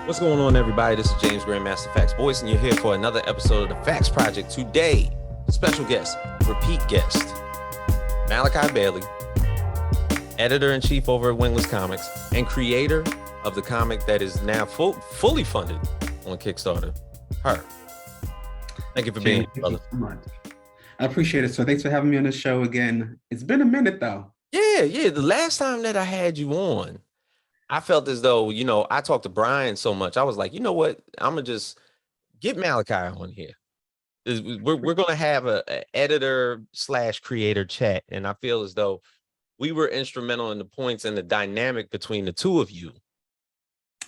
What's going on, everybody? This is James Grandmaster Facts Boyce, and you're here for another episode of the Facts Project. Today, special guest, repeat guest, Malachi Bailey, editor-in-chief over at Wingless Comics and creator of the comic that is now fully funded on Kickstarter. Her. Thank you for being here, brother. So much. I appreciate it. So thanks for having me on the show again. It's been a minute, though. Yeah. The last time that I had you on, I felt as though, I talked to Brian so much. I was like, you know what? I'm going to just get Malachi on here. We're going to have an editor/creator chat. And I feel as though we were instrumental in the points and the dynamic between the two of you.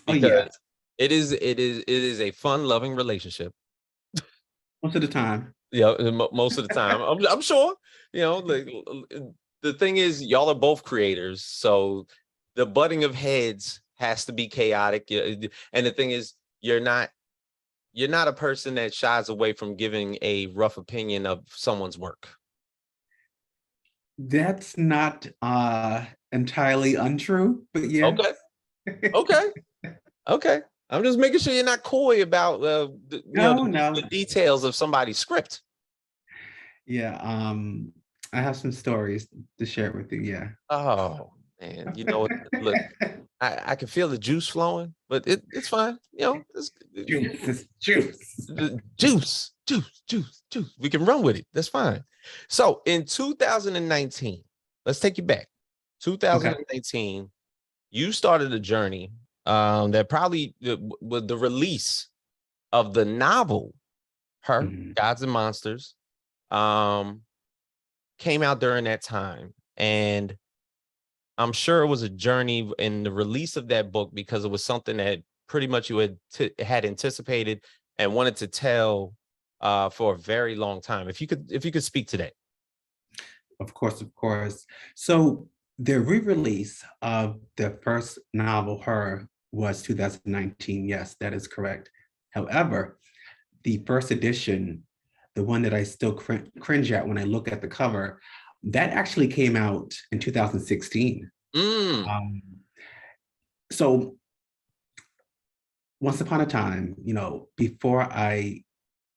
Because it is a fun, loving relationship. Most of the time. Yeah, most of the time. I'm sure, the thing is, y'all are both creators. So the butting of heads has to be chaotic. And the thing is, you're not a person that shies away from giving a rough opinion of someone's work. That's not entirely untrue, but yeah. Okay. I'm just making sure you're not coy about the details of somebody's script. Yeah, I have some stories to share with you. Yeah. Oh man, look, I can feel the juice flowing, but it's fine. It's juice. We can run with it. That's fine. So in 2019, let's take you back. 2019, you started a journey that probably with the release of the novel, Gods and Monsters, came out during that time. And I'm sure it was a journey in the release of that book because it was something that pretty much you had anticipated and wanted to tell for a very long time. If you could speak to that. Of course. So the re-release of the first novel, Her, was 2019. Yes, that is correct. However, the first edition, the one that I still cringe at when I look at the cover, that actually came out in 2016. So once upon a time, before I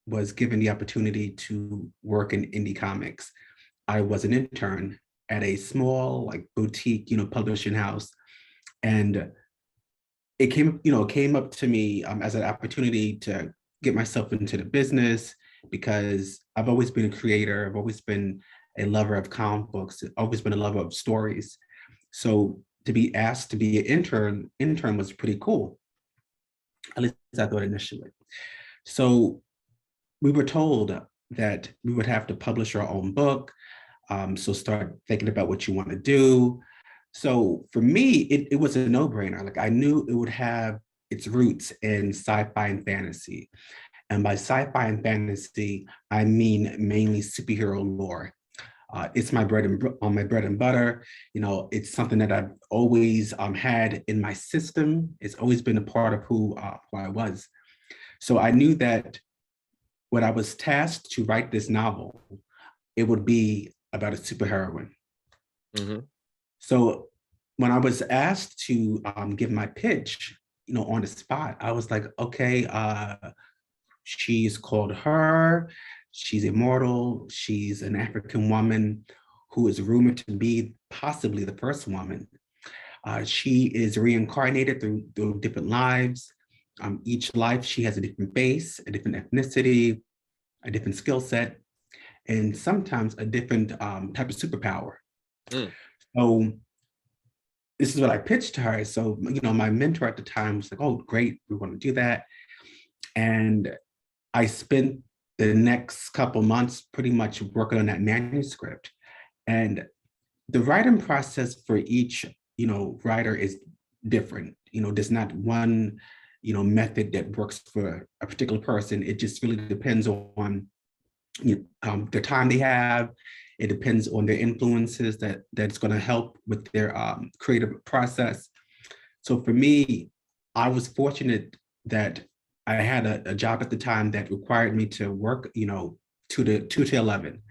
was given the opportunity to work in indie comics, I was an intern at a small boutique, publishing house. And it came up to me as an opportunity to get myself into the business, because I've always been a creator. I've always been a lover of comic books. I've always been a lover of stories. So to be asked to be an intern was pretty cool. At least I thought initially. So we were told that we would have to publish our own book. So start thinking about what you want to do. So for me, it was a no-brainer. I knew it would have its roots in sci-fi and fantasy. And by sci-fi and fantasy, I mean mainly superhero lore. It's my bread and butter. It's something that I've always had in my system. It's always been a part of who I was. So I knew that when I was tasked to write this novel, it would be about a superheroine. So when I was asked to give my pitch, on the spot, I was like, okay, she's called Her. She's immortal. She's an African woman who is rumored to be possibly the first woman. She is reincarnated through different lives. Each life, she has a different base, a different ethnicity, a different skill set, and sometimes a different type of superpower. So this is what I pitched to her. So, my mentor at the time was like, oh, great, we want to do that. And I spent the next couple months pretty much working on that manuscript. And the writing process for each, writer is different. There's not one, method that works for a particular person. It just really depends on the time they have. It depends on their influences that's going to help with their creative process. So for me, I was fortunate that I had a job at the time that required me to work, 2 to 11.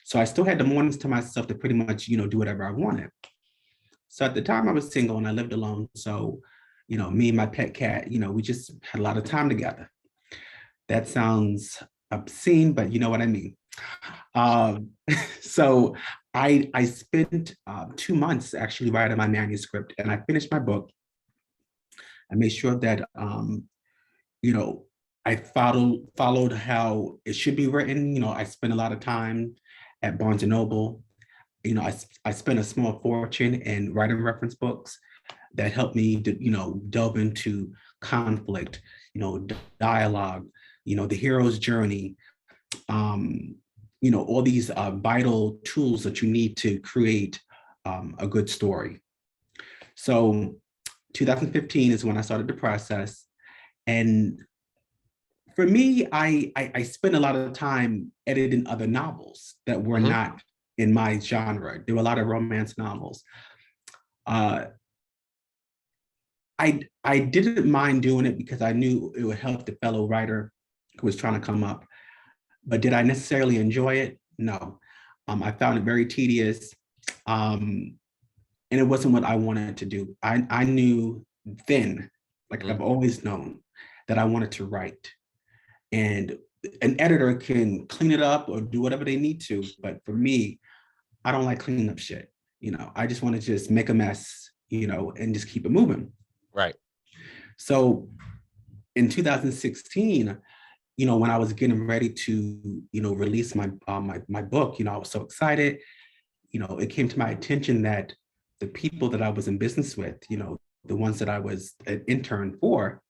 So I still had the mornings to myself to pretty much, do whatever I wanted. So at the time I was single and I lived alone. So Me and my pet cat, we just had a lot of time together. That sounds obscene, but you know what I mean. Um, so I spent 2 months actually writing my manuscript, and I finished my book. I made sure that you know I followed how it should be written. I spent a lot of time at Barnes and Noble. I spent a small fortune in writing reference books that helped me to delve into conflict, dialogue, the hero's journey, all these vital tools that you need to create a good story. So 2015 is when I started the process. And for me, I spent a lot of time editing other novels that were Mhm. not in my genre. There were a lot of romance novels. Uh, I didn't mind doing it because I knew it would help the fellow writer who was trying to come up. But did I necessarily enjoy it? No. I found it very tedious. Um, and it wasn't what I wanted to do. I knew then, like Mhm. I've always known, that I wanted to write. And an editor can clean it up or do whatever they need to. But for me, I don't like cleaning up shit. I just want to just make a mess, and just keep it moving. Right. So in 2016, when I was getting ready to, release my book, I was so excited. It came to my attention that the people that I was in business with, the ones that I was an intern for,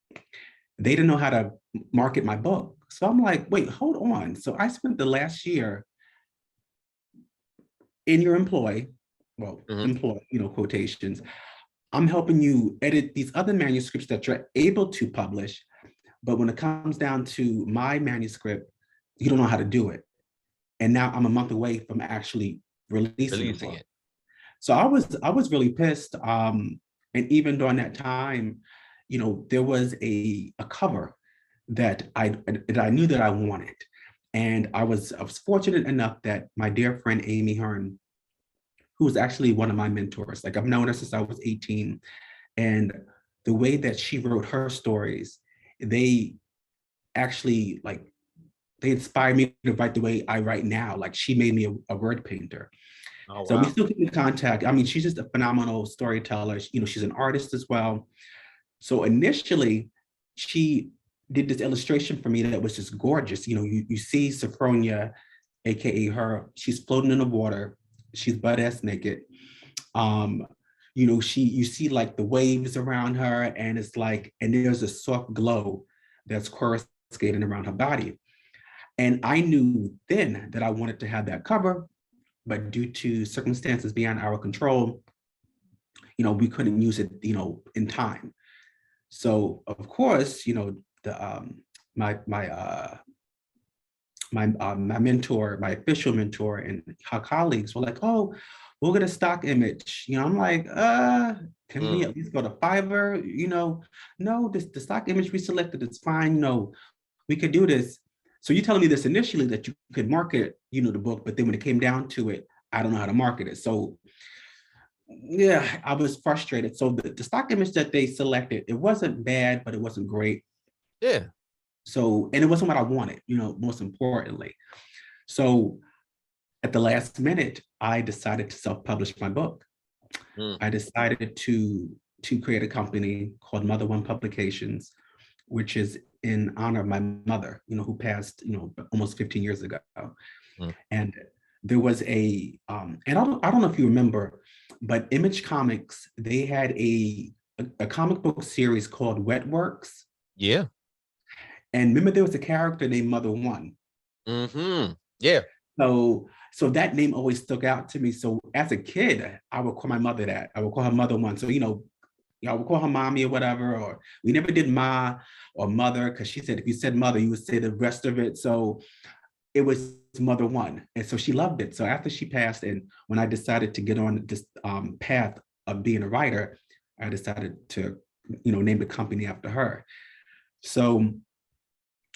they didn't know how to market my book. So I'm like, wait, hold on. So I spent the last year in your employ, well, Mhm. employ, quotations. I'm helping you edit these other manuscripts that you're able to publish. But when it comes down to my manuscript, you don't know how to do it. And now I'm a month away from actually releasing the Releasing book. it. So I was really pissed. And even during that time, there was a cover that I knew that I wanted. And I was fortunate enough that my dear friend Amy Hearn, who was actually one of my mentors, like I've known her since I was 18. And the way that she wrote her stories, they actually like they inspired me to write the way I write now. Like she made me a word painter. Oh So we wow. still keep in contact. I mean, she's just a phenomenal storyteller. She's an artist as well. So initially, she did this illustration for me that was just gorgeous. You see Sophronia, aka her, she's floating in the water. She's butt ass naked. Um, you see like the waves around her, and it's like, and there's a soft glow that's coruscating around her body. And I knew then that I wanted to have that cover, but due to circumstances beyond our control, we couldn't use it, in time. So of course, the my mentor, my official mentor, and her colleagues were like, "Oh, we'll get a stock image." I'm like, can we Mm. at least go to Fiverr? No, the stock image we selected is fine. We could do this. So you telling me this initially that you could market, the book, but then when it came down to it, I don't know how to market it. So yeah, I was frustrated. So the stock image that they selected, it wasn't bad, but it wasn't great. Yeah. So, and it wasn't what I wanted, most importantly. So at the last minute, I decided to self-publish my book. Mm. I decided to create a company called Mother One Publications, which is in honor of my mother, who passed, almost 15 years ago. Mm. And there was and I don't know if you remember, but Image Comics, they had a comic book series called Wet Works. Yeah. And remember, there was a character named Mother One. Mhm. Yeah. So that name always stuck out to me. So as a kid, I would call my mother that. I would call her Mother One. So I would call her mommy or whatever. Or we never did ma or mother because she said if you said mother, you would say the rest of it. So it was Mother One, and so she loved it. So after she passed, and when I decided to get on this path of being a writer, I decided to name the company after her. So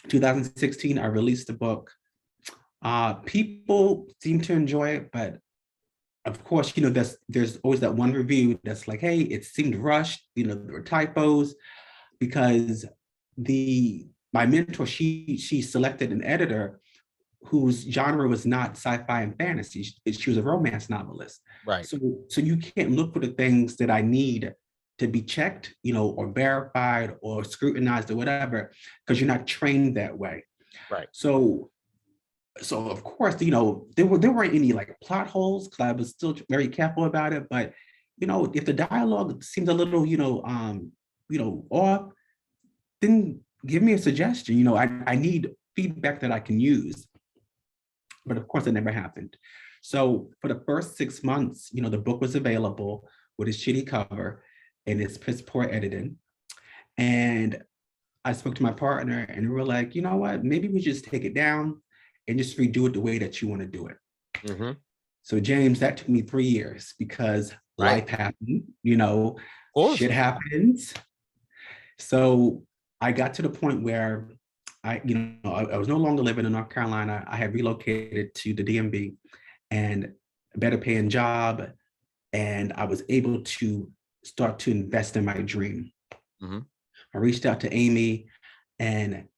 2016, I released the book. People seem to enjoy it, but of course, there's always that one review that's like, hey, it seemed rushed, there were typos, because my mentor, she selected an editor whose genre was not sci-fi and fantasy. She was a romance novelist. Right. So you can't look for the things that I need to be checked, or verified or scrutinized or whatever, because you're not trained that way. Right. So of course, there weren't any like plot holes, because I was still very careful about it. But if the dialogue seems a little, off, then give me a suggestion. I need feedback that I can use. But of course, it never happened. So for the first 6 months, the book was available with its shitty cover and its piss poor editing. And I spoke to my partner, and we were like, you know what? Maybe we just take it down and just redo it the way that you want to do it. Mm-hmm. So James, that took me 3 years, because Right. life happened, Of course. shit happens. So I got to the point where I was no longer living in North Carolina. I had relocated to the DMV, and a better paying job. And I was able to start to invest in my dream. Mm-hmm. I reached out to Amy, and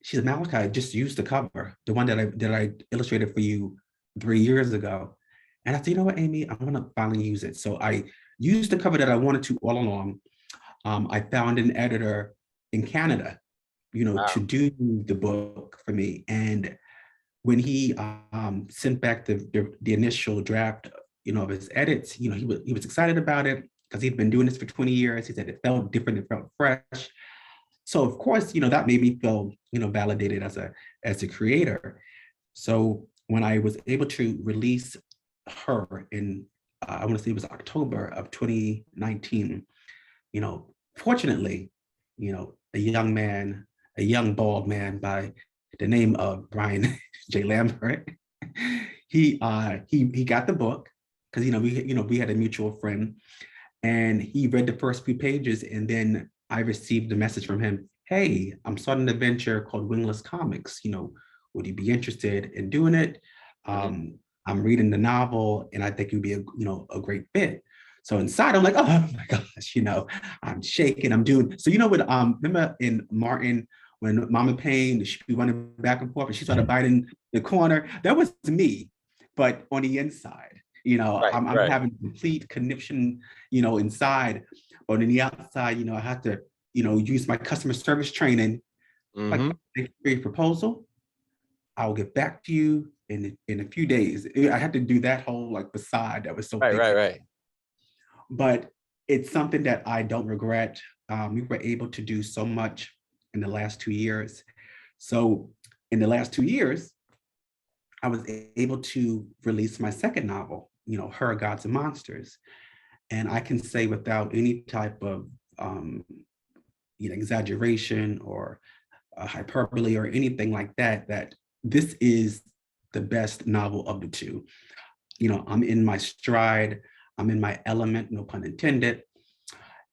she said, Malachi, just use the cover, the one that I illustrated for you 3 years ago. And I said, you know what, Amy, I'm gonna finally use it. So I used the cover that I wanted to all along. I found an editor in Canada, Wow. to do the book for me. And when he sent back the initial draft, of his edits, he was excited about it, because he'd been doing this for 20 years. He said it felt different, it felt fresh. So of course, that made me feel, validated as a creator. So when I was able to release her in, I want to say it was October of 2019, fortunately, a young bald man by the name of Brian J. Lambert, he got the book, because we had a mutual friend, and he read the first few pages, and then I received a message from him. Hey, I'm starting a venture called Wingless Comics. Would you be interested in doing it? Mm-hmm. I'm reading the novel, and I think you'd be a great fit. So inside, I'm like, oh my gosh, I'm shaking. I'm doing. So what? Remember in Martin, when Mama Payne, she'd be running back and forth, and she started biting the corner. That was me, but on the inside. Right. I'm Right. having complete connection, inside, but on the outside, I have to, use my customer service training. Like, Mm-hmm. thank you for your proposal. I'll get back to you in a few days. I had to do that whole like facade that was so Right. thick. Right. Right. But it's something that I don't regret. We were able to do so much in the last 2 years. So in the last 2 years, I was able to release my second novel, Her, Gods and Monsters. And I can say without any type of exaggeration or hyperbole or anything like that, that this is the best novel of the two. I'm in my stride, I'm in my element, no pun intended.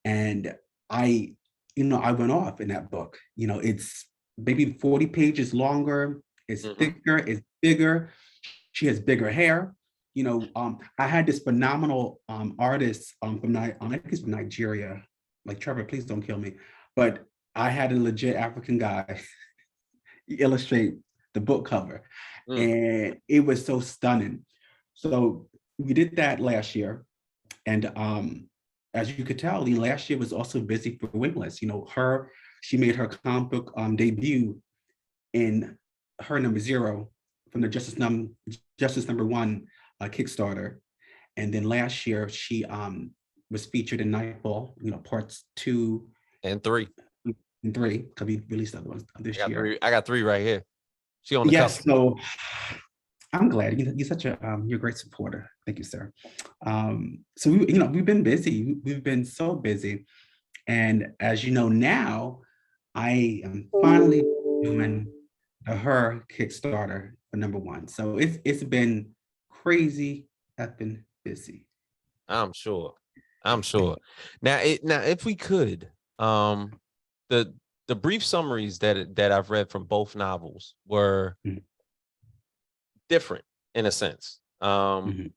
And I went off in that book. It's maybe 40 pages longer, it's Mm-hmm. thicker, it's bigger. She has bigger hair. I had this phenomenal artist I think he's from Nigeria. Like, Trevor, please don't kill me. But I had a legit African guy illustrate the book cover. Mm. And it was so stunning. So we did that last year. And as you could tell, last year was also busy for Wingless. She made her comic book debut in Her Number Zero from the Justice Number One Kickstarter. And then last year she was featured in Nightfall, parts 2 And 3. and 3, because we released other ones this year. I got 3 right here. She on the Yes, cover. so I'm glad you're such a you're a great supporter. Thank you, sir. So we've been busy. We've been so busy, and as you know now, I am finally doing the Her Kickstarter for number 1. So it's been crazy effing busy. I'm sure. I'm sure. Now, if we could, the brief summaries that I've read from both novels were Mhm. different in a sense. Mhm.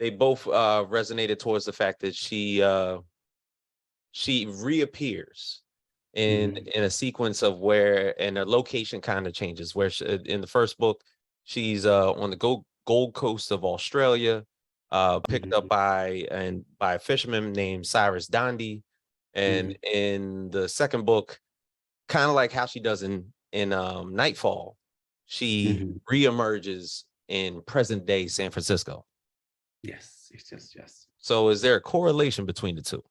they both resonated towards the fact that she reappears in a sequence of where, and the location kind of changes, where in the first book she's on the Gold Coast of Australia, picked up by a fisherman named Cyrus Dandy, and in the second book, kind of like how she does in Nightfall, she reemerges in present day San Francisco. Yes, yes. So is there a correlation between the two?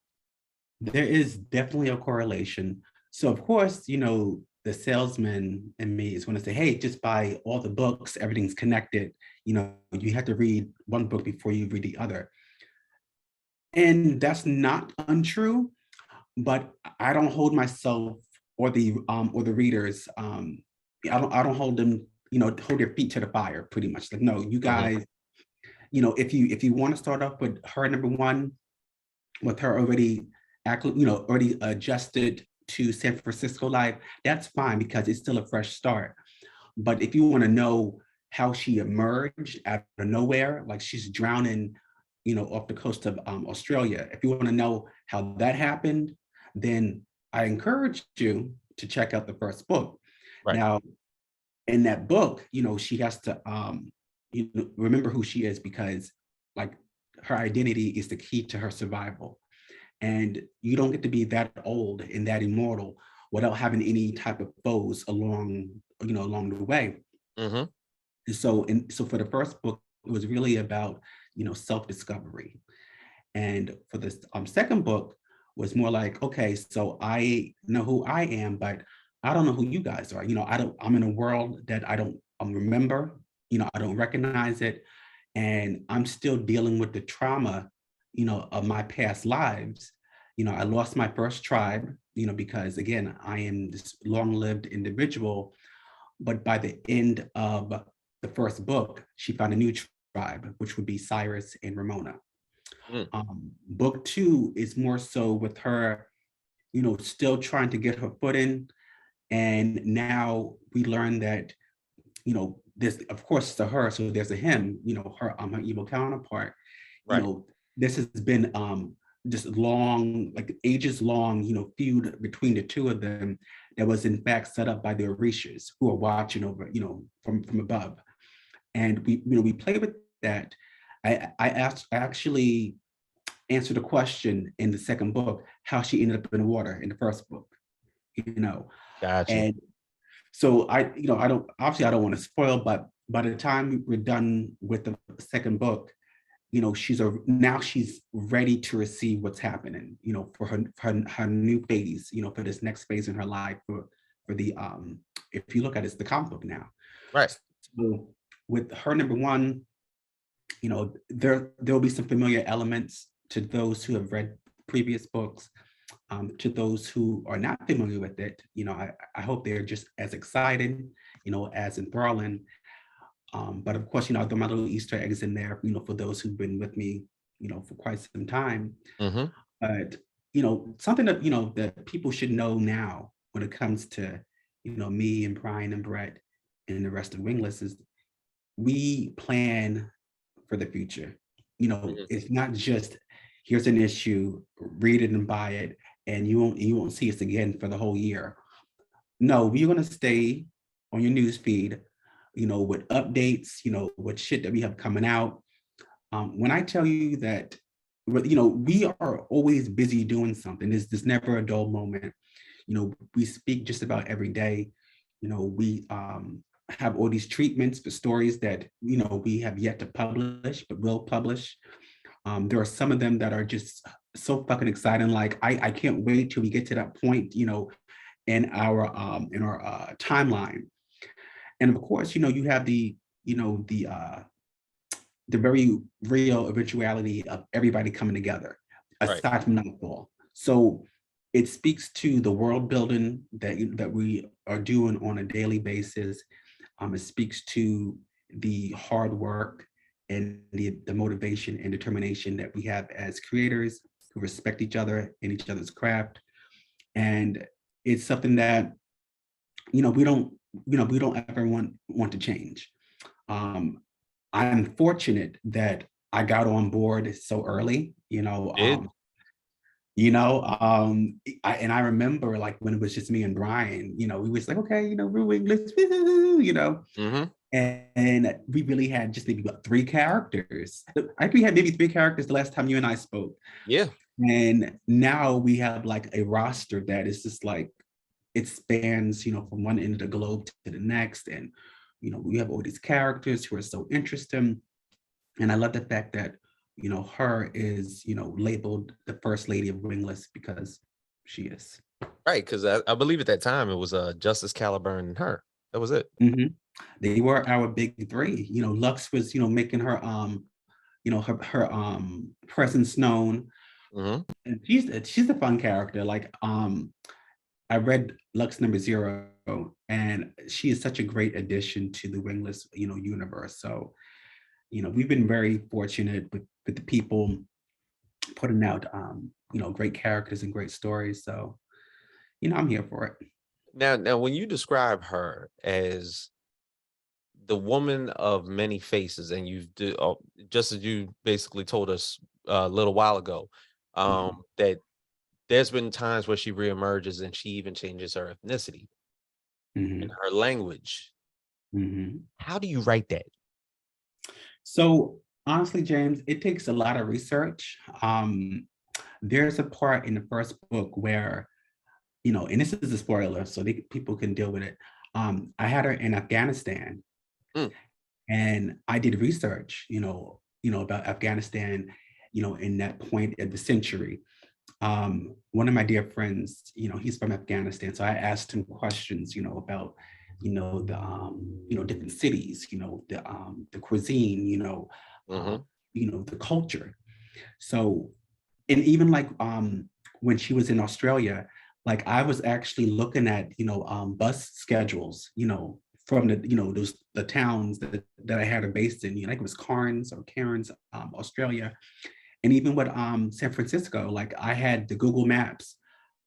There is definitely a correlation. So of course, the salesman in me is going to say, hey, just buy all the books, everything's connected. You have to read one book before you read the other. And that's not untrue, but I don't hold myself or the readers, I don't hold them, hold their feet to the fire pretty much. Like, no, you guys, if you want to start off with her number one, with her already already adjusted to San Francisco life, that's fine because it's still a fresh start. But if you want to know how she emerged out of nowhere, like she's drowning, off the coast of Australia, if you want to know how that happened, then I encourage you to check out the first book. Right. Now, in that book, she has to remember who she is, because like her identity is the key to her survival. And you don't get to be that old and that immortal without having any type of foes along the way. And so for the first book, it was really about, self-discovery. And for the second book was more like, okay, so I know who I am, but I don't know who you guys are. I'm in a world that I don't remember, I don't recognize it. And I'm still dealing with the trauma, of my past lives. I lost my first tribe, because again, I am this long-lived individual. But by the end of the first book, she found a new tribe, which would be Cyrus and Ramona. Book two is more so with her, still trying to get her footing. And now we learn that, this, of course, to her, so there's a him, her evil counterpart. Right. This has been just long, like ages long, feud between the two of them that was in fact set up by the Orishas, who are watching over, from above. And we play with that. I actually answered a question in the second book, how she ended up in the water in the first book, Gotcha. And so I don't want to spoil, but by the time we're done with the second book, now she's ready to receive what's happening, for her new phase, for this next phase in her life, for the if you look at it, it's the comic book now. Right. So with her number one, there'll be some familiar elements to those who have read previous books. To those who are not familiar with it, I hope they're just as excited, as enthralling. But of course, I throw my little Easter eggs in there, for those who've been with me, for quite some time. But, something that, that people should know now when it comes to, me and Brian and Brett and the rest of Wingless is we plan for the future. It's not just, here's an issue, read it and buy it, and you won't see us again for the whole year. No, we're going to stay on your news feed, with updates, with shit that we have coming out. When I tell you that, we are always busy doing something. There's never a dull moment. We speak just about every day. We have all these treatments for stories that, we have yet to publish, but will publish. There are some of them that are just so fucking exciting. Like I can't wait till we get to that point, in our timeline. And of course, you have the very real eventuality of everybody coming together, aside from Nightfall. So it speaks to the world building that we are doing on a daily basis. It speaks to the hard work and the motivation and determination that we have as creators who respect each other and each other's craft. And it's something that, we don't ever want to change. I'm fortunate that I got on board so early, Did. and I remember like when it was just me and Brian, we was like, okay, we're English, Mm-hmm. and we really had just maybe about 3 characters. I think we had maybe 3 characters the last time you and I spoke. Yeah. And now we have like a roster that is just like, it spans, from one end of the globe to the next. And, we have all these characters who are so interesting. And I love the fact that, her is, labeled the first lady of Wingless because she is. Right. Because I believe at that time it was Justice Caliburn and her. That was it. Mhm. They were our big three. Lux was, making her her presence known. Mm-hmm. And she's a fun character. Like I read Lux number 0, and she is such a great addition to the Wingless, universe. So, we've been very fortunate with the people putting out great characters and great stories. So, I'm here for it. Now, when you describe her as the woman of many faces, and just as you basically told us a little while ago, Mhm. that there's been times where she reemerges and she even changes her ethnicity and Mhm. her language. Mhm. How do you write that? So honestly, James, it takes a lot of research. There's a part in the first book where, and this is a spoiler, so people can deal with it. I had her in Afghanistan, Mm, and I did research, about Afghanistan, in that point of the century. One of my dear friends, he's from Afghanistan, so I asked him questions, about, different cities, the cuisine, mhm. the culture. So, and even like when she was in Australia, like I was actually looking at, bus schedules, from those the towns that I had her based in, like it was Cairns, Australia, and even with San Francisco, like I had the Google Maps.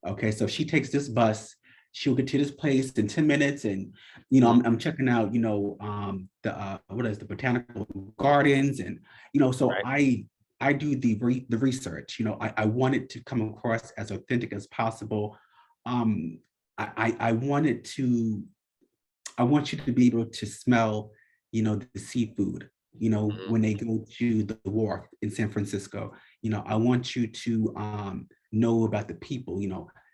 Okay, so she takes this bus, she'll get to this place in 10 minutes, and Mm, I'm checking out, the what is the botanical gardens, and so right. I do the research. I want it to come across as authentic as possible. Um, I wanted to I want you to be able to smell, the seafood, Mhm. when they go to the wharf in San Francisco. I want you to know about the people,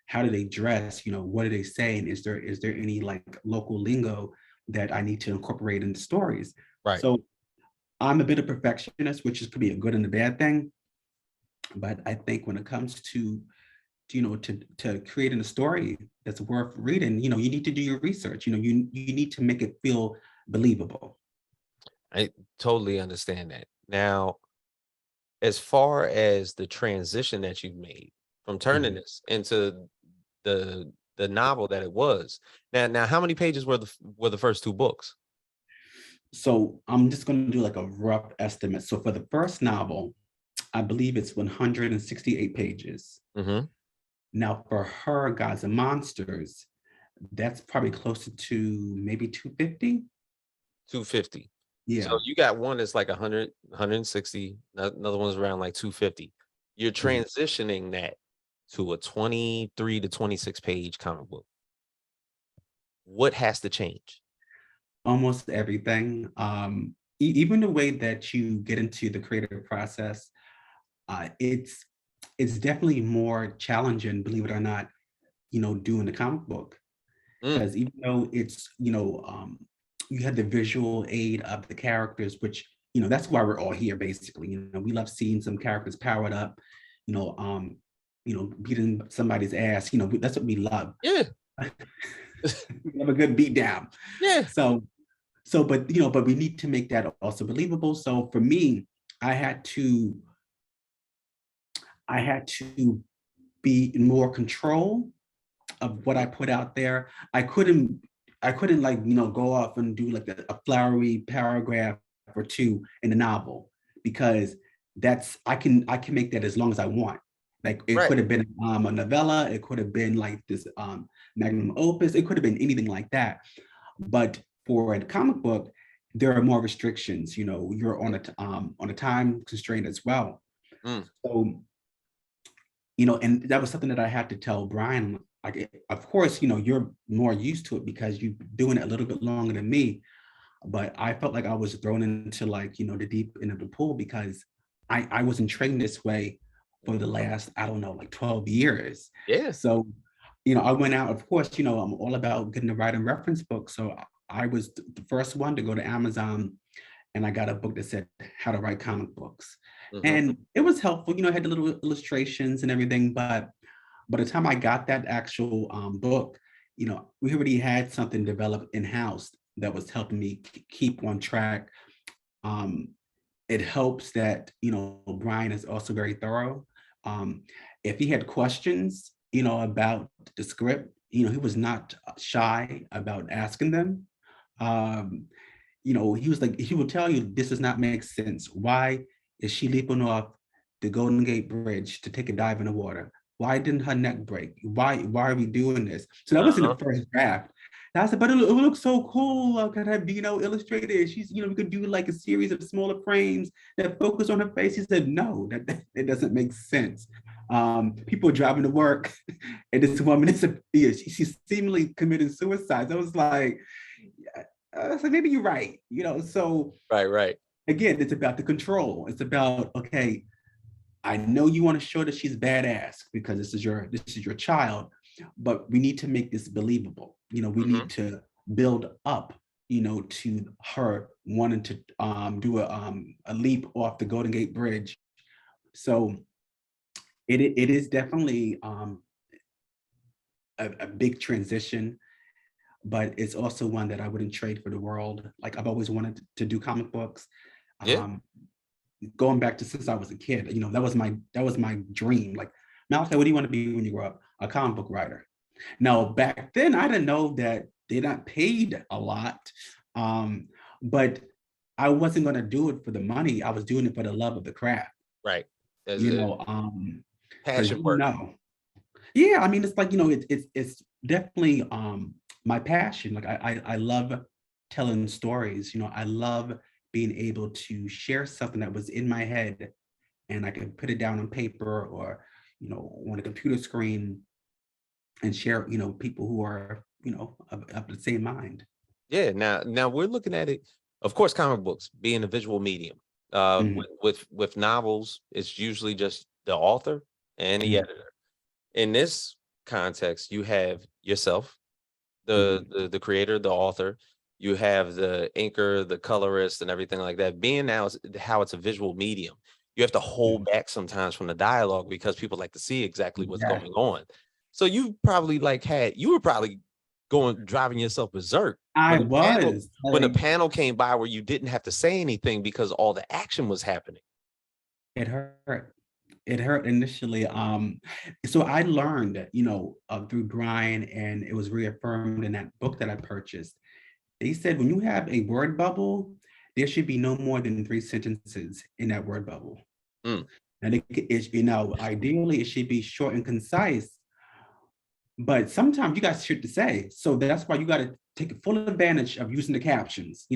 how do they dress, what are they saying? Is there any like local lingo that I need to incorporate in the stories? Right. So I'm a bit of perfectionist, which is could be a good and a bad thing. But I think when it comes to to creating a story that's worth reading, you need to do your research. You need to make it feel believable. I totally understand that. Now, as far as the transition that you've made from turning Mhm. this into the novel that it was. Now how many pages were the first 2 books? So I'm just going to do like a rough estimate. So for the first novel, I believe it's 168 pages. Mhm. Now for her, Gods and Monsters, that's probably closer to maybe 250. 250. So Yeah. you got one that's like 100, 160, another one's around like 250. You're Mhm. transitioning that to a 23 to 26 page comic book. What has to change? Almost everything. Even the way that you get into the creative process, it's definitely more challenging, believe it or not, doing the comic book. Mm, Because even though it's, you have the visual aid of the characters, which, that's why we're all here basically. We love seeing some characters powered up, you know, um, beating somebody's ass, that's what we love. yeah, We love a good beat down. yeah, So but we need to make that also believable. So for me, I had to I had to be in more control of what mhm, I put out there. I couldn't like, go off and do like a flowery paragraph or two in the novel, because I can make that as long as I want. Like it right. could have been a novella, it could have been like this magnum opus, it could have been anything like that. But for a comic book, there are more restrictions. You know, you're on a time constraint as well. Mm. So, you know, and that was something that I had to tell Brian. Like, of course, you know, you're more used to it because you've been doing it a little bit longer than me. But I felt like I was thrown into, like, you know, the deep end of the pool because I wasn't trained this way for the last, I don't know, like 12 years. Yeah. So, you know, I went out, of course, you know, I'm all about getting the writing reference book. So I was the first one to go to Amazon and I got a book that said how to write comic books. Hmm. And it was helpful, you know, it had the little illustrations and everything. But by the time I got that actual book, you know, we already had something developed in-house that was helping me keep on track. Um, it helps that, you know, Brian is also very thorough. Um, if he had questions, you know, about the script, you know, he was not shy about asking them. Um, you know, he was like, he would tell you, this does not make sense. Why is she leaping off the Golden Gate Bridge to take a dive in the water? Why didn't her neck break? Why are we doing this? So that was in the Uh-huh. first draft. And I said, but it looks so cool. Could have, you know, illustrated. She's, you know, we could do like a series of smaller frames that focus on her face. He said, no, that it doesn't make sense. People are driving to work, and this woman is she's seemingly committing suicide. I was like, so maybe you're right, you know. So Right, right. again, it's about the control. It's about, okay, I know you want to show that she's badass because this is your child, but we need to make this believable. You know, we Hmm. need to build up, you know, to her wanting to do a leap off the Golden Gate Bridge. So it is definitely a big transition, but it's also one that I wouldn't trade for the world. Like, I've always wanted to do comic books. Yeah. Um, Going back to since I was a kid, you know, that was my dream. Like, Malachi, what do you want to be when you grow up? A comic book writer. Now, back then, I didn't know that they're not paid a lot, um, but I wasn't going to do it for the money. I was doing it for the love of the craft, Right. There's you a know, because, passion you work. know, yeah, I mean, it's like, you know, it's definitely my passion. Like, I love telling stories. You know, I love being able to share something that was in my head and I could put it down on paper or, you know, on a computer screen and share, you know, people who are, you know, of the same mind. Yeah. Now we're looking at it. Of course, comic books being a visual medium. Mhm, With novels, it's usually just the author and the mhm, editor. In this context, you have yourself, the mhm, the, the creator, the author. You have the inker, the colorist, and everything like that. Being now how it's a visual medium, you have to hold mhm. back sometimes from the dialogue because people like to see exactly what's Yeah, going on. So you were probably going driving yourself berserk I when the panel was when the like, panel came by where you didn't have to say anything because all the action was happening. it hurt. It hurt initially. So I learned, you know, through Brian, and it was reaffirmed in that book that I purchased. They said when you have a word bubble, there should be no more than 3 sentences in that word bubble. Mm, And you know, ideally it should be short and concise, but sometimes you got shit to say. So that's why you got to take full advantage of using the captions,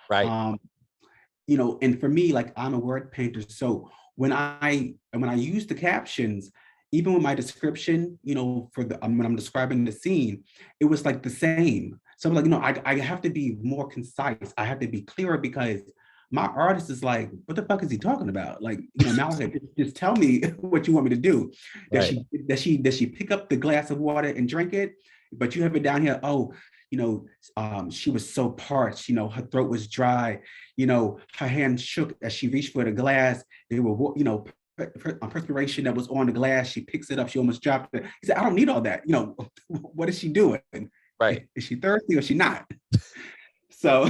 right. um, and for me, like, I'm a word painter. So when I use the captions, even with my description, for the when I'm describing the scene, it was like the same. So I'm like, I have to be more concise. I have to be clearer because my artist is like, what the fuck is he talking about? Like, Malachi, just tell me what you want me to do. Does Right. she does she pick up the glass of water and drink it? But you have it down here. Oh, she was so parched. Her throat was dry. Her hand shook as she reached for the glass. There were, perspiration that was on the glass. She picks it up. She almost dropped it. He said, I don't need all that. What is she doing? Right. Is she thirsty or is she not? So,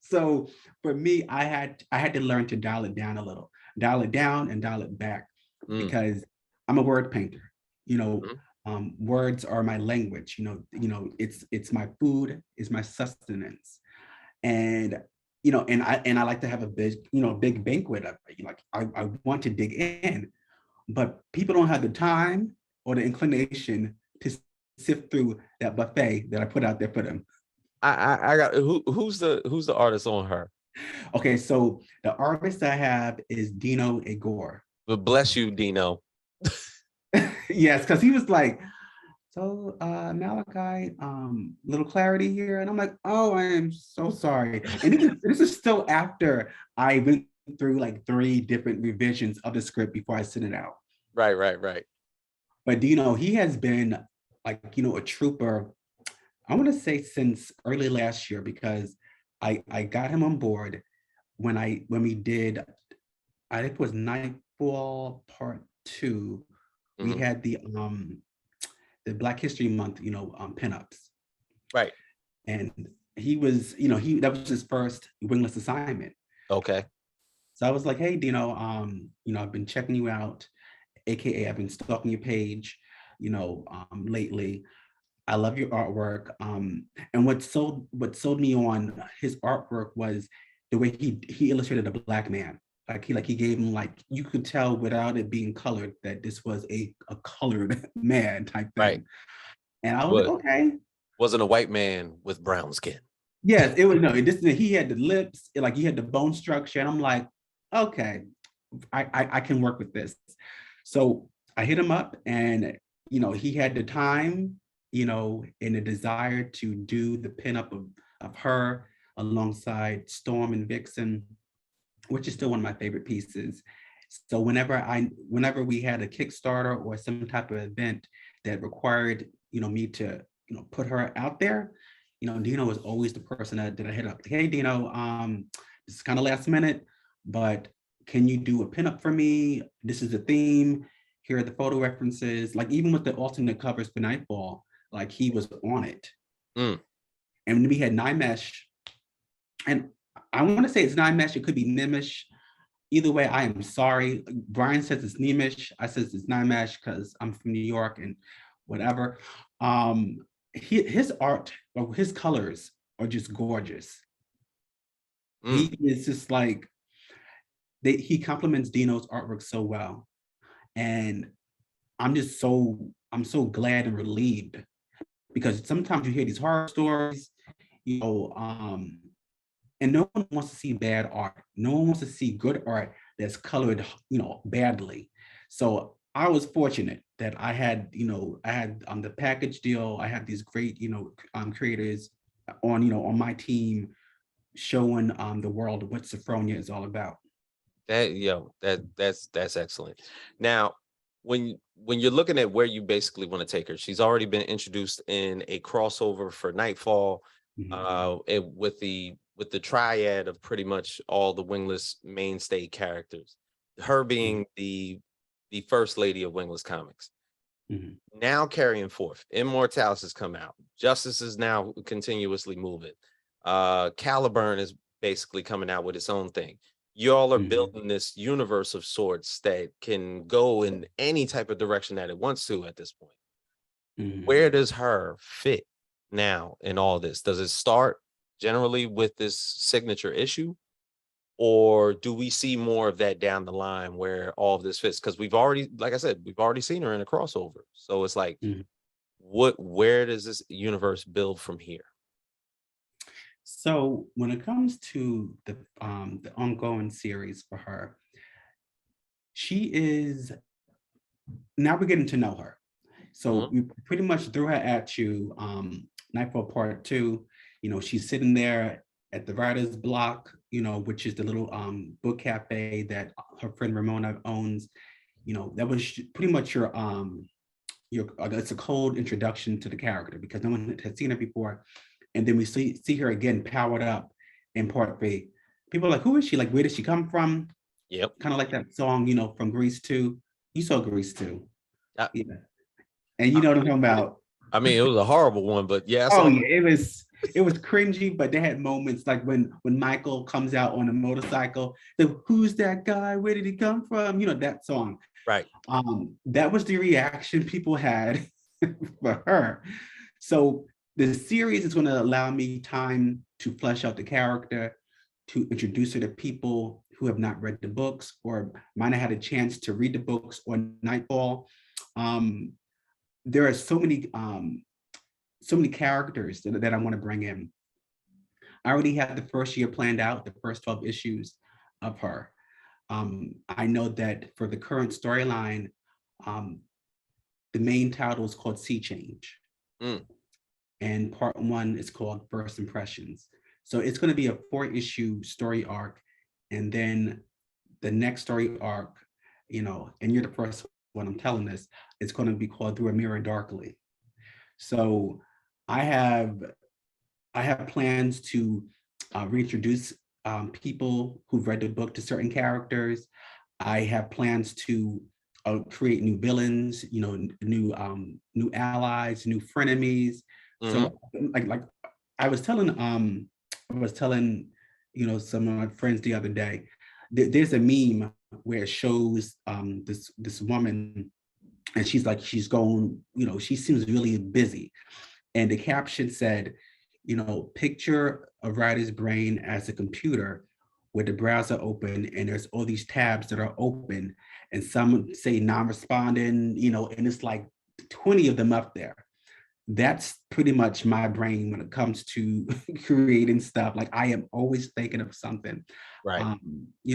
so for me, I had to learn to dial it down a little, dial it down and dial it back Mm, because I'm a word painter. You know, mhm. words are my language. It's my food, is my sustenance, and and I like to have a big banquet of it. Like, I want to dig in, but people don't have the time or the inclination to sift through that buffet that I put out there for them. I got who's the artist on her? Okay, so the artist I have is Dino Igor. But bless you, Dino. Yes, because he was like, so Malachi, little clarity here. And I'm like, oh, I am so sorry. And this is still after I went through like 3 different revisions of the script before I sent it out. Right. But Dino, he has been like, a trooper, I want to say since early last year, because I got him on board when we did, I think it was Nightfall Part 2. We Mhm. had the Black History Month, pinups. Right. And he was, he that was his first wingless assignment. Okay. So I was like, hey, Dino, I've been checking you out, aka I've been stalking your page, lately. I love your artwork. And what sold me on his artwork was the way he illustrated a Black man. Like he gave him, like, you could tell without it being colored that this was a colored man type Right. thing. And I was like, What okay. wasn't a white man with brown skin. Yes, it was no, he had the lips, like he had the bone structure. And I'm like, okay, I can work with this. So I hit him up, and he had the time, and the desire to do the pinup of her alongside Storm and Vixen, which is still one of my favorite pieces. So whenever we had a Kickstarter or some type of event that required, me to, put her out there, Dino was always the person that I hit up. Hey, Dino, this is kind of last minute, but can you do a pinup for me? This is the theme. Here are the photo references. Like, even with the alternate covers for Nightfall, like, he was on it. Mm. And we had Nine Mesh, and I want to say it's Nine Mesh. It could be Nimish. Either way, I am sorry. Brian says it's Nimish. I says it's Nine Mesh because I'm from New York and whatever. His art or his colors are just gorgeous. Mm. He is just like, he complements Dino's artwork so well. And I'm so glad and relieved, because sometimes you hear these horror stories, and no one wants to see bad art. No one wants to see good art that's colored, badly. So I was fortunate that I had the package deal. I had these great, creators on my team, showing the world what Sophronia is all about. That's excellent. Now, when you're looking at where you basically want to take her, she's already been introduced in a crossover for Nightfall, Mhm. with the triad of pretty much all the wingless mainstay characters. Her Mhm. being the first lady of Wingless Comics. Mhm. Now carrying forth, Immortalis has come out. Justice is now continuously moving. Caliburn is basically coming out with its own thing. Y'all are Mhm. building this universe of sorts that can go in any type of direction that it wants to at this point. Mhm. Where does her fit now in all this? Does it start generally with this signature issue? Or do we see more of that down the line where all of this fits? Because we've already, like I said, we've already seen her in a crossover. So it's like, Mhm. where does this universe build from here? So when it comes to the ongoing series for her, she is now we're getting to know her. So Mhm. we pretty much threw her at you. Nightfall Part 2, she's sitting there at the writer's block, which is the little book cafe that her friend Ramona owns. That was pretty much your it's a cold introduction to the character, because no one had seen her before. And then we see her again powered up in Part 3. People are like, who is she? Like, where did she come from? Yep. Kind of like that song, from Grease 2. You saw Grease 2. I, Yeah. And you I know what I'm mean, talking about. I mean, it was a horrible one, but yeah, I Oh saw. yeah, it was cringy, but they had moments like when Michael comes out on a motorcycle, who's that guy? Where did he come from? That song. Right. That was the reaction people had for her. So the series is going to allow me time to flesh out the character, to introduce her to people who have not read the books or might not had a chance to read the books or Nightfall. There are so many characters that I want to bring in. I already have the first year planned out, the first 12 issues of her. I know that for the current storyline, um, the main title is called Sea Change. Mm. And part one is called First Impressions. So it's going to be a 4-issue story arc. And then the next story arc, and you're the first one I'm telling this, it's going to be called Through a Mirror Darkly. So I have plans to reintroduce people who've read the book to certain characters. I have plans to create new villains, new allies, new frenemies. Mm-hmm. So like I was telling some of my friends the other day, there's a meme where it shows this woman, and she's going, she seems really busy, and the caption said, picture a writer's brain as a computer with the browser open, and there's all these tabs that are open, and some say non-responding, and it's like 20 of them up there. That's pretty much my brain when it comes to creating stuff. Like, I am always thinking of something. Right.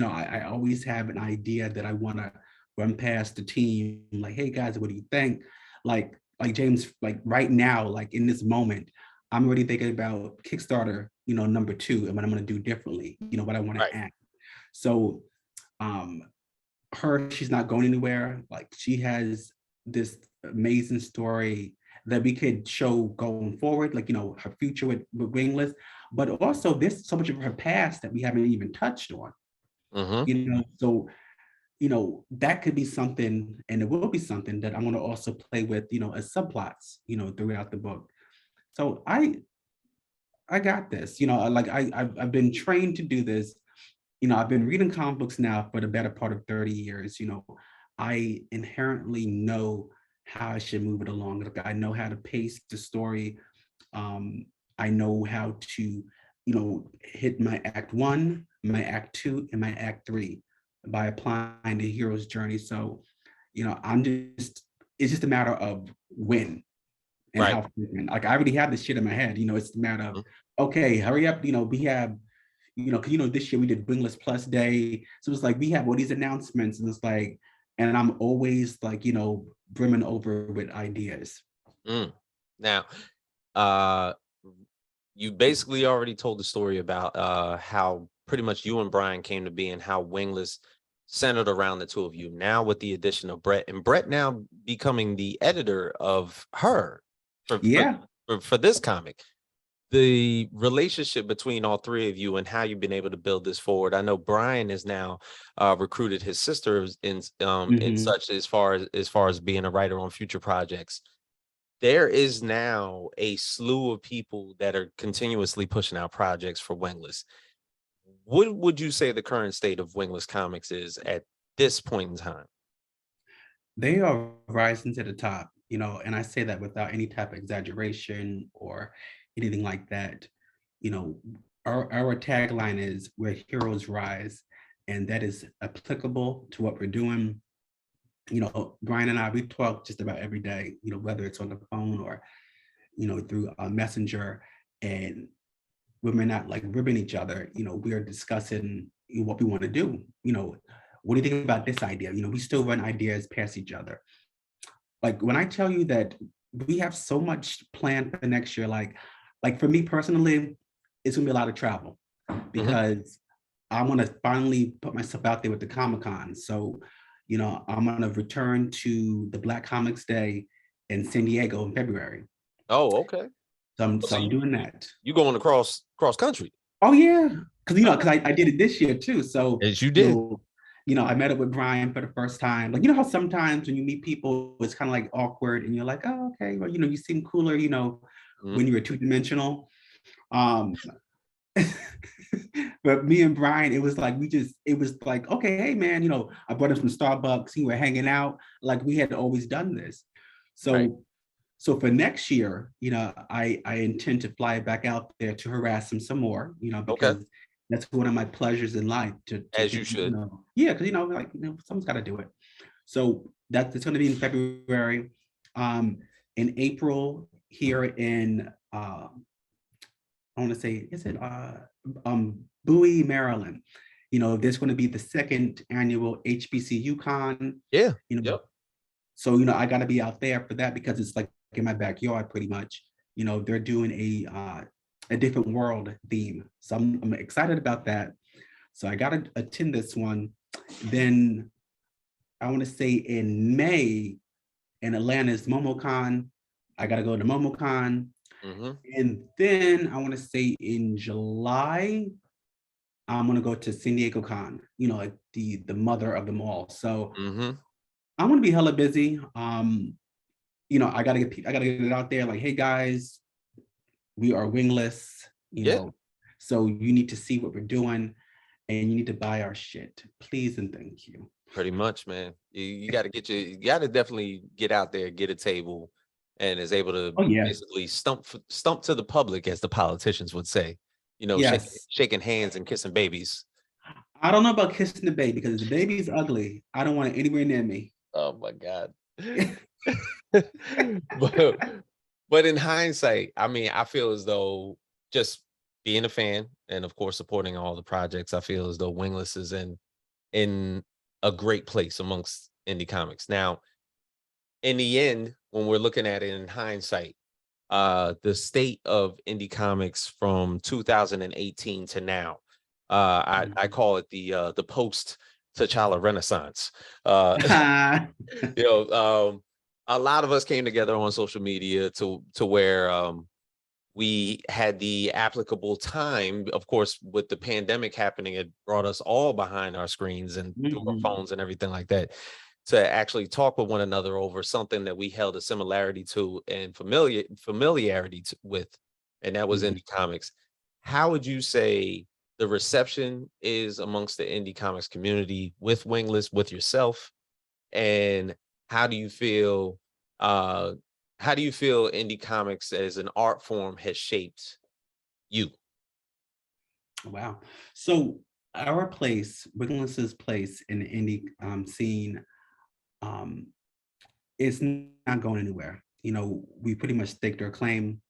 I always have an idea that I want to run past the team. Like, hey guys, what do you think? Like James, like right now, like in this moment, I'm already thinking about Kickstarter, #2, and what I'm going to do differently, what I want Right. to add. So she's not going anywhere. Like, she has this amazing story that we could show going forward, like, her future with Wingless, but also there's so much of her past that we haven't even touched on. Mm-hmm. So that could be something, and it will be something that I'm going to also play with, as subplots, throughout the book. So I got this, like I've been trained to do this. I've been reading comic books now for the better part of 30 years. I inherently know how I should move it along. Like, I know how to pace the story. I know how to, hit my act 1, my act 2, and my act 3 by applying the hero's journey. So, it's just a matter of when and Right. how frequent. Like, I already have this shit in my head. It's a matter of, Mm-hmm. okay, hurry up. We have, because this year we did Wingless Plus Day. So it's like we have all these announcements, and it's like, and I'm always like, brimming over with ideas. Mm. Now, uh, you basically already told the story about how pretty much you and Brian came to be and how Wingless centered around the two of you. Now with the addition of Brett, and Brett now becoming the editor of her Yeah. for this comic. The relationship between all three of you and how you've been able to build this forward. I know Brian has now recruited his sister in Mhm. such as far as being a writer on future projects. There is now a slew of people that are continuously pushing out projects for Wingless. What would you say the current state of Wingless Comics is at this point in time? They are rising to the top, and I say that without any type of exaggeration or anything like that. You know, our tagline is where heroes rise, and that is applicable to what we're doing. Brian and I, we talk just about every day, whether it's on the phone or, through a messenger. And when we're not like ribbing each other, we are discussing what we want to do. What do you think about this idea? We still run ideas past each other. Like, when I tell you that we have so much planned for next year, like for me personally, it's gonna be a lot of travel Mhm. because I want to finally put myself out there with the Comic Con. So, I'm gonna return to the Black Comics Day in San Diego in February. Oh, okay. So So I'm doing that. you going across country Oh yeah, because Ah, I did it this year too. So as you you did. know, I met up with Brian for the first time. Like, how sometimes when you meet people, it's kind of like awkward, and you're like, oh, okay, well, you seem cooler, Mhm. when you're two-dimensional. Um, but me and Brian, it was like it was like, okay, hey man, I brought him from Starbucks. We were hanging out, like we had always done this. Right. So for next year, I intend to fly back out there to harass him some more, Okay. because that's one of my pleasures in life to As you get, should. yeah, because like, someone's got to do it. So it's going to be in February. In April here in I want to say, is it Bowie, Maryland? There's going to be the second annual HBCU con. Yeah. You know, Yep. so I got to be out there for that because it's like in my backyard, pretty much. They're doing a different world theme, so I'm excited about that. So I got to attend this one. Then I want to say in May in Atlanta's MomoCon. I got to go to MomoCon. Mm-hmm. And then I want to say in July, I'm gonna go to San Diego Con, like the mother of them all. So Mm-hmm. I'm gonna be hella busy. I gotta get it out there. Like, hey guys, we are wingless. Yeah. So you need to see what we're doing, and you need to buy our shit, please and thank you. Pretty much, man. You got to you got to definitely get out there, get a table, and is able to Oh yeah, basically stump to the public, as the politicians would say. yes. Shaking hands and kissing babies. I don't know about kissing the baby because if the baby's ugly, I don't want it anywhere near me. Oh my God. but but in hindsight, I mean, I feel as though, just being a fan and of course supporting all the projects, I feel as though Wingless is in a great place amongst indie comics. Now, in the end, when we're looking at it in hindsight, the state of indie comics from 2018 to now, I call it the post T'Challa Renaissance. You know, a lot of us came together on social media to where we had the applicable time. Of course, with the pandemic happening, it brought us all behind our screens and through our Mhm. phones and everything like that, to actually talk with one another over something that we held a similarity to and familiarity with, and that was Mhm. indie comics. How would you say the reception is amongst the indie comics community with Wingless, with yourself, and how do you feel? Uh, how do you feel indie comics as an art form has shaped you? Wow. So our place, Wingless's place in the indie scene, um, is not going anywhere. We pretty much staked our claim.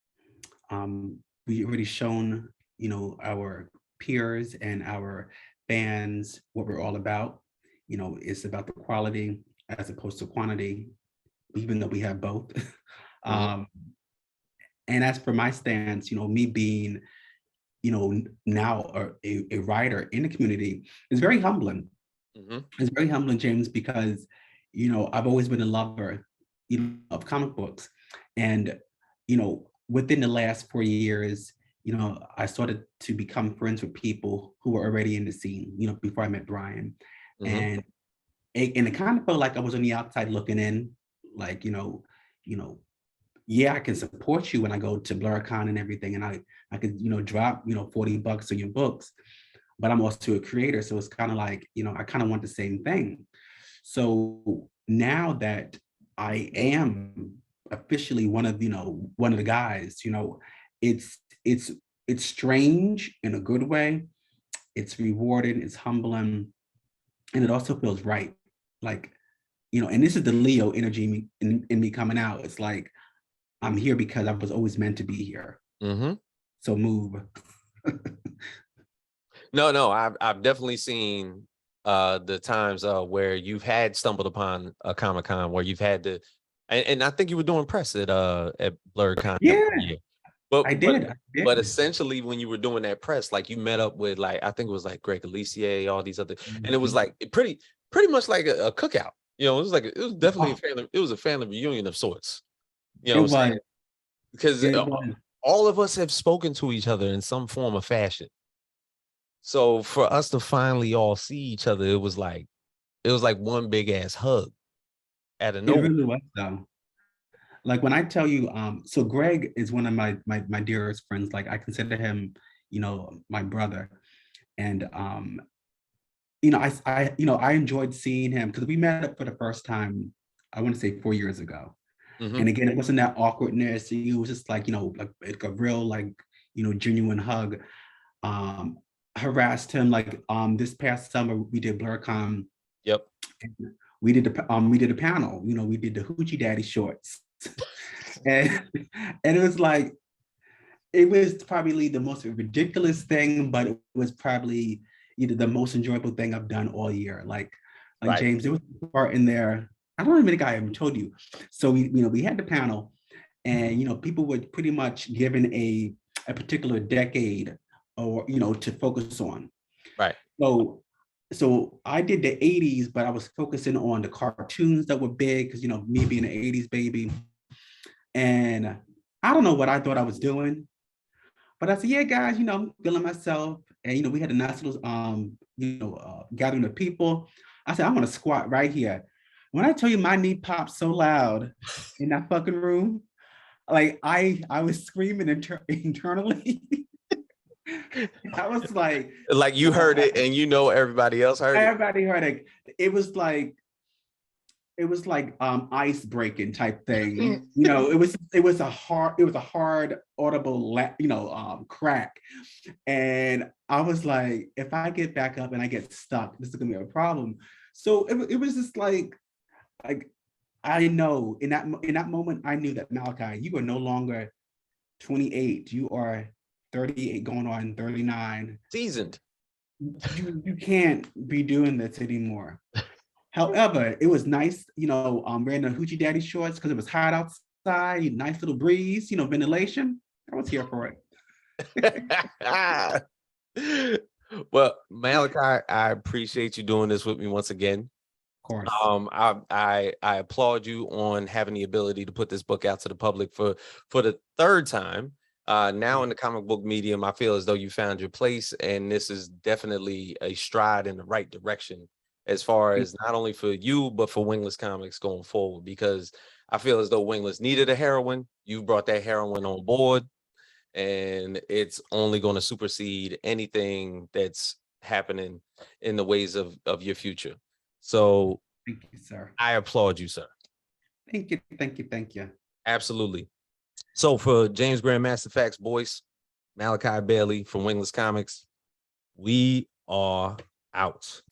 We already shown, our peers and our fans what we're all about. It's about the quality as opposed to quantity, even though we have both. Hmm. um, and as for my stance, me being, now a writer in the community is very humbling. Hmm. It's very humbling, James, because I've always been a lover, of comic books, and within the last 4 years, I started to become friends with people who were already in the scene. Before I met Brian, Hmm. and it kind of felt like I was on the outside looking in, like you know, yeah, I can support you when I go to BlurCon and everything, and I could drop $40 on your books, but I'm also a creator. So it's kind of like, I kind of want the same thing. So now that I am officially one of the guys, it's it's it's strange in a good way. It's rewarding, it's humbling, and it also feels right. Like, and this is the Leo energy in me coming out. It's like I'm here because I was always meant to be here. Hmm. So move. No, I've definitely seen the times where you've had stumbled upon a Comic Con where you've had to, and I think you were doing press at BlurCon that one Yeah, year. But I but did. I but did. essentially, when you were doing that press, like, you met up with, like, I think it was like Greg Alicier, all these other, and it was Mhm. like pretty much like a cookout. It was definitely a Oh, family. It was a family reunion of sorts. You know it what I'm saying? was. Because It was. all of us have spoken to each other in some form or fashion. So for us to finally all see each other, it was like one big ass hug out of It nowhere. really was though. Like when I tell you, so Greg is one of my dearest friends. Like I consider him, my brother. And I enjoyed seeing him because we met up for the first time, I want to say 4 years ago. Hmm. And again, it wasn't that awkwardness. It was just like, like a real, like, genuine hug. Um, harassed him like this past summer we did BlurCon. Yep. We did a panel, we did the Hoochie Daddy shorts. and and it was like it was probably the most ridiculous thing, but it was probably either the most enjoyable thing I've done all year. Like Right. James, there was a part in there. I don't even think I even told you. So we had the panel, and people were pretty much given a particular decade, or to focus on. Right. So I did the 80s, but I was focusing on the cartoons that were big because me being an 80s baby. And I don't know what I thought I was doing, but I said, yeah, guys, I'm feeling myself. And we had a nice little gathering of people. I said, I want to squat right here. When I tell you my knee popped so loud in that fucking room, like I was screaming internally. I was Like you heard it, and everybody else heard it. everybody heard it. It was like ice breaking type thing. It was a hard audible crack. And I was like, if I get back up and I get stuck, this is gonna be a problem. So it was just like I know in that moment I knew that, Malachi, you are no longer 28, you are 38 going on 39. Seasoned. You can't be doing this anymore. However, it was nice, wearing the hoochie daddy shorts because it was hot outside, nice little breeze, ventilation. I was here for it. Well, Malachi, I appreciate you doing this with me once again. Of course. I applaud you on having the ability to put this book out to the public for the third time. Now in the comic book medium, I feel as though you found your place, and this is definitely a stride in the right direction as far as not only for you, but for Wingless Comics going forward, because I feel as though Wingless needed a heroine. You brought that heroine on board, and it's only going to supersede anything that's happening in the ways of your future. So thank you, sir. I applaud you, sir. Thank you, thank you, thank you. Absolutely. So for James Grandmaster Facts Boyce, Malachi Bailey from Wingless Comics, we are out.